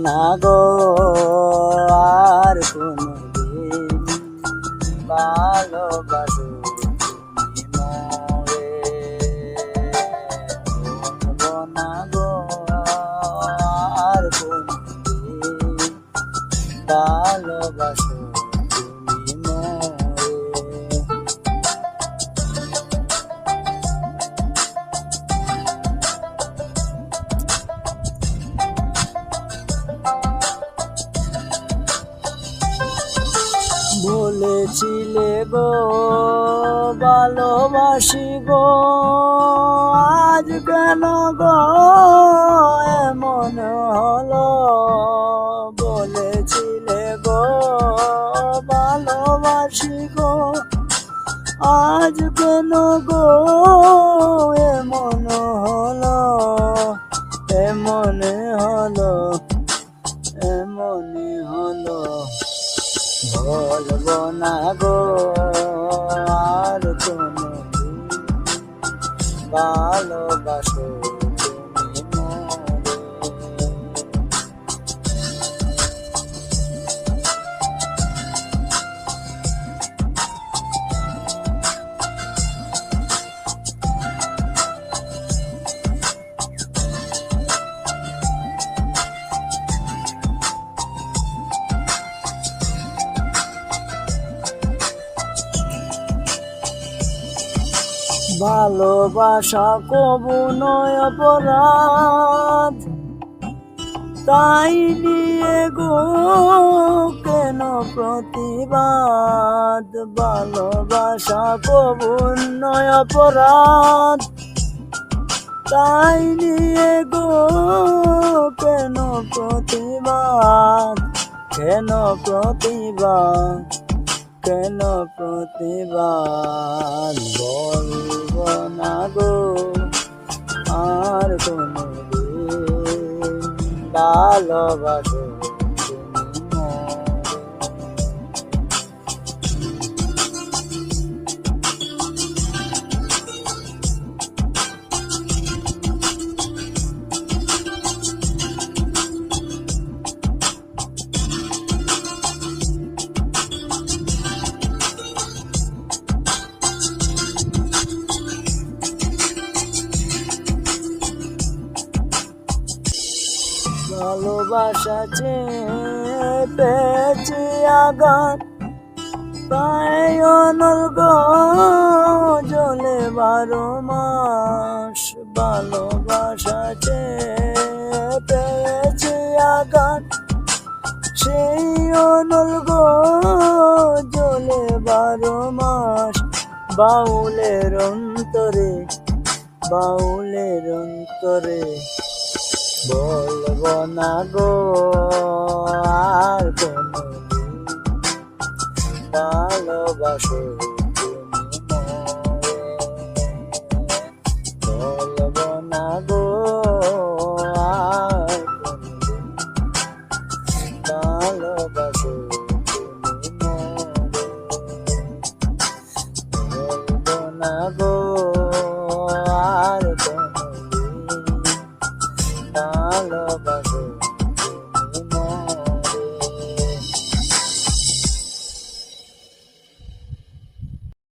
না গো আর কোনদিন ভালোবাসো তুমি মোরে, বলবো না গো আর কোনদিন ভালোবাসো তুমি মোরে। বলেছিলে গো ভালোবাসি গো, আজ কেন গো এমন হলো। বলেছিলে গো ভালোবাসি গো, আজ কেন গো এমন হলো, এমন হলো, এমন হলো। বলবো না গো আর কোনদিন ভালোবাসো তুমি মোরে। ভালোবাসা কবু নয় অপরাধ, তাই নিয়ে গো কেন প্রতিবাদ। ভালোবাসা কবু নয় অপরাধ, তাই নিয়ে গো কেন প্রতিবাদ, কেন প্রতিবাদ, কেন প্রতিবাদ। বলবো না গো আর কোনদিন ভালোবাসো তুমি মোরে। ভালোবাসা পেয়েছি আঘাত, পায়ে অনল গো জ্বলে 12 মাস। ভালোবাসা পেয়েছি আঘাত, সেই অনল গো জ্বলে 12 মাস। বাউলের অন্তরে, বাউলের অন্তরে। বলবো না গো আর কোনদিন ভালোবাসো তুমি মোরে। বলবো না গো আর কোনদিন ভালোবাসো তুমি মোরে। বলবো না গো আর কোনদিন ভালোবাসো।